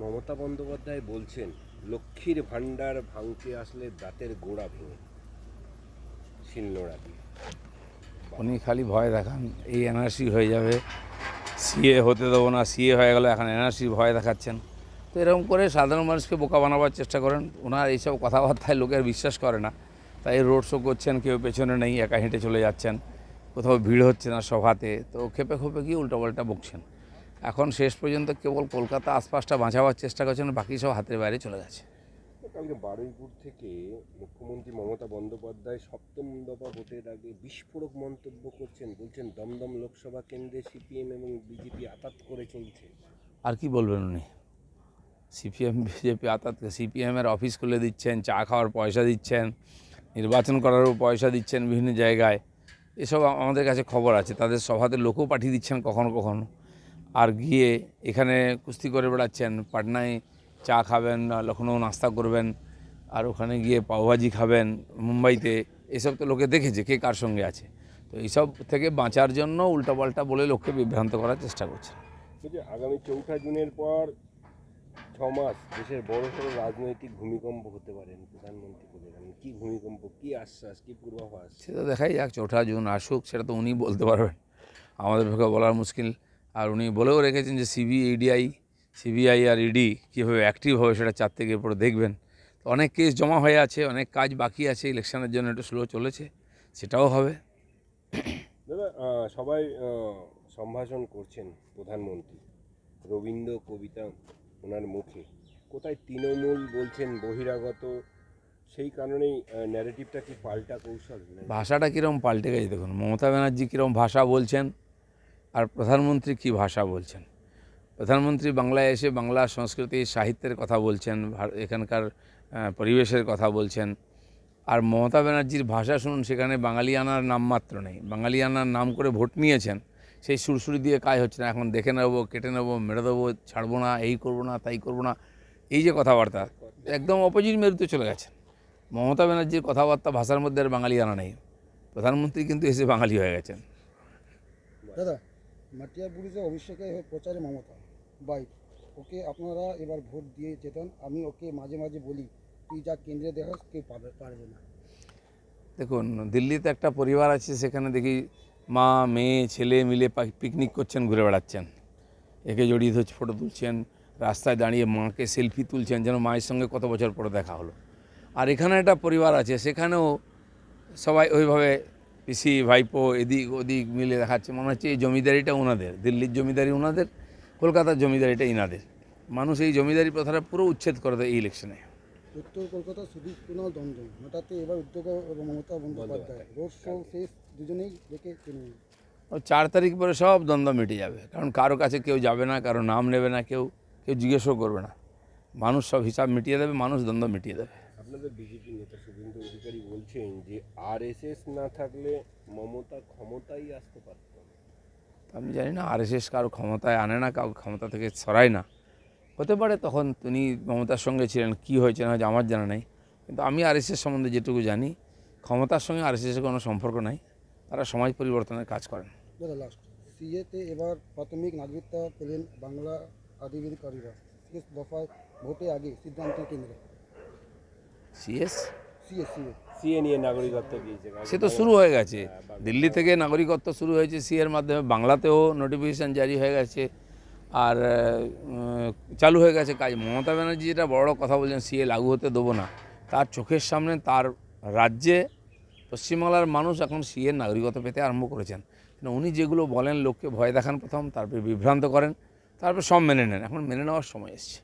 মমতা বন্দ্যোপাধ্যায় বলছেন লক্ষ্মীর ভাণ্ডার ভাঙতে আসলে দাঁতের গোড়া ভেঙে শিলনোড়া দিয়ে। উনি খালি ভয় দেখান এই এনআরসি হয়ে যাবে, সিএ হতে দেবো না, সিএ হয়ে গেল, এখন এনআরসি ভয় দেখাচ্ছেন। তো এরকম করে সাধারণ মানুষকে বোকা বানাবার চেষ্টা করেন। ওনার এইসব কথাবার্তায় লোকের বিশ্বাস করে না, তাই রোড শো করছেন, কেউ পেছনে নেই, একা হেঁটে চলে যাচ্ছেন, কোথাও ভিড় হচ্ছে না সভাতে, তো খেপে খেপে গিয়ে উল্টোপাল্টা বকছেন। এখন শেষ পর্যন্ত কেবল কলকাতা আশপাশটা বাঁচাবার চেষ্টা করছেন, বাকি সব হাতের বাইরে চলে গেছে। কালকে বারুইপুর থেকে মুখ্যমন্ত্রী মমতা বন্দ্যোপাধ্যায় সপ্তম দফা ভোটের আগে বিস্ফোরক মন্তব্য করছেন, বলছেন দমদম লোকসভা কেন্দ্রে সিপিএম এবং বিজেপি আতাত করে চলছে। আর কি বলবেন উনি? সিপিএম বিজেপি আতাত, সিপিএমের অফিস খুলে দিচ্ছেন, চা খাওয়ার পয়সা দিচ্ছেন, নির্বাচন করারও পয়সা দিচ্ছেন বিভিন্ন জায়গায়, এসব আমাদের কাছে খবর আছে। তাদের সভাতে লোকও পাঠিয়ে দিচ্ছেন কখনো কখনো, আর গিয়ে এখানে কুস্তি করে বেড়াচ্ছেন। পাটনায় চা খাবেন, লখনৌ নাস্তা করবেন, আর ওখানে গিয়ে পাওভাজি খাবেন মুম্বাইতে। এসব তো লোকে দেখেছে কে কার সঙ্গে আছে। তো এইসব থেকে বাঁচার জন্য উল্টাপাল্টা বলে লোককে বিভ্রান্ত করার চেষ্টা করছে। আগামী 4 জুনের পর 6 মাস দেশের বড় সড় রাজনৈতিক ভূমিকম্প হতে পারেন প্রধানমন্ত্রী বলেছেন। কি ভূমিকম্প, কি আশ্বাস, কি পূর্বাভাস? সেটা দেখাই যাক, 4 জুন আসুক, সেটা তো উনি বলতে পারবেন, আমাদের পক্ষে বলার মুশকিল। আর উনি বলেও রেখেছেন যে সিবিআই আর ইডি কীভাবে অ্যাক্টিভ হবে সেটা 4 থেকে পরে দেখবেন। তো অনেক কেস জমা হয়ে আছে, অনেক কাজ বাকি আছে, ইলেকশনের জন্য একটু স্লো চলেছে, সেটাও হবে। দাদা, সবাই সম্ভাষণ করছেন প্রধানমন্ত্রী, রবীন্দ্র কবিতা ওনার মুখে, কোথায় তৃণমূল বলছেন বহিরাগত, সেই কারণেই ন্যারেটিভটা কি পাল্টা কৌশল? ভাষাটা কীরকম পাল্টে গেছে দেখুন। মমতা ব্যানার্জি কীরকম ভাষা বলছেন আর প্রধানমন্ত্রী কী ভাষা বলছেন। প্রধানমন্ত্রী বাংলায় এসে বাংলা সংস্কৃতি সাহিত্যের কথা বলছেন, এখানকার পরিবেশের কথা বলছেন। আর মমতা ব্যানার্জির ভাষা শুনুন, সেখানে বাঙালিয়ানার নামমাত্র নেই। বাঙালিয়ানার নাম করে ভোট নিয়েছেন, সেই সুরসুরি দিয়ে কাজ হচ্ছে না। এখন দেখে নেবো, কেটে নেবো, মেরে দেবো, ছাড়বো না, এই করবো না, তাই করবো না, এই যে কথাবার্তা, একদম অপোজিট মেরুতে চলে গেছেন। মমতা ব্যানার্জির কথাবার্তা ভাষার মধ্যে আর বাঙালিয়ানা নেই। প্রধানমন্ত্রী কিন্তু এসে বাঙালি হয়ে গেছেন। দাদা, মাটিয়া পুলিশে অভিষেকে প্রচারে মমতা বাইক, ওকে আপনারা এবার ভোট দিয়ে যেতেন। আমি ওকে মাঝে মাঝে বলি, তুই যা কেন্দ্রে দেখাস কেউ পারবে না। দেখুন, দিল্লিতে একটা পরিবার আছে, সেখানে দেখি মা মেয়ে ছেলে মিলে পিকনিক করছেন, ঘুরে বেড়াচ্ছেন, একে জড়িয়ে ধরছে, ফটো তুলছেন, রাস্তায় দাঁড়িয়ে মাকে সেলফি তুলছেন, যেন মায়ের সঙ্গে কত বছর পরে দেখা হলো। আর এখানে একটা পরিবার আছে, সেখানেও সবাই ওইভাবে পিসি ভাইপো এদিক ওদিক মিলে দেখাচ্ছে। মনে হচ্ছে এই জমিদারিটা ওনাদের, দিল্লির জমিদারি ওনাদের, কলকাতার জমিদারিটা ইনাদের। মানুষ এই জমিদারি প্রথাটা পুরো উচ্ছেদ করে দেয় এই ইলেকশনে। উত্তর কলকাতা শুধু কুণাল দমদম, হঠাৎ এবার উদ্যোগে মমতা বন্দ্যোপাধ্যায় রোড শো শেষ, দুজনেই দেখে তৃণমূল। 4 তারিখ পরে সব দ্বন্দ্ব মিটে যাবে, কারণ কারো কাছে কেউ যাবে না, কারো নাম নেবে না, কেউ জিজ্ঞেসও করবে না। মানুষ সব হিসাব মিটিয়ে দেবে, মানুষ দ্বন্দ্ব মিটিয়ে দেবে। আপনাদের বিজেপি নেতা শুভেন্দু অধিকারী বলছেন যে আরএসএস না থাকলে মমতা ক্ষমতায় আসতে পারত না। আমি জানি না, আরএসএস কারো ক্ষমতায় আনে না, কারো ক্ষমতা থেকে সরায় না। হতে পারে তখন তিনি মমতার সঙ্গে ছিলেন, কী হয়েছে না হয়েছে আমার জানা নেই। কিন্তু আমি আরএসএস সম্বন্ধে যেটুকু জানি, ক্ষমতার সঙ্গে আরএসএসের কোনো সম্পর্ক নাই, তারা সমাজ পরিবর্তনের কাজ করেন। দাদা, লাস্ট সিএতে এবার প্রাথমিক নাগরিকত্ব পেলেন বাংলা আধিকারিকরা, শেষ দফায় ভোটে আগে সিদ্ধান্তের কেন্দ্রে। সিএ নিয়ে নাগরিকত্ব দিয়েছে, সে তো শুরু হয়ে গেছে, দিল্লি থেকে নাগরিকত্ব শুরু হয়েছে সিএর মাধ্যমে, বাংলাতেও নোটিফিকেশান জারি হয়ে গেছে, আর চালু হয়ে গেছে কাজ। মমতা ব্যানার্জি যেটা বড় কথা বলছেন, সিএ লাগু হতে দেবো না, তার চোখের সামনে তার রাজ্যে পশ্চিমবাংলার মানুষ এখন সিএর নাগরিকত্ব পেতে আরম্ভ করেছেন। কিন্তু উনি যেগুলো বলেন, লোককে ভয় দেখান প্রথম, তারপরে বিভ্রান্ত করেন, তারপর সব মেনে নেন। এখন মেনে নেওয়ার সময় এসছে।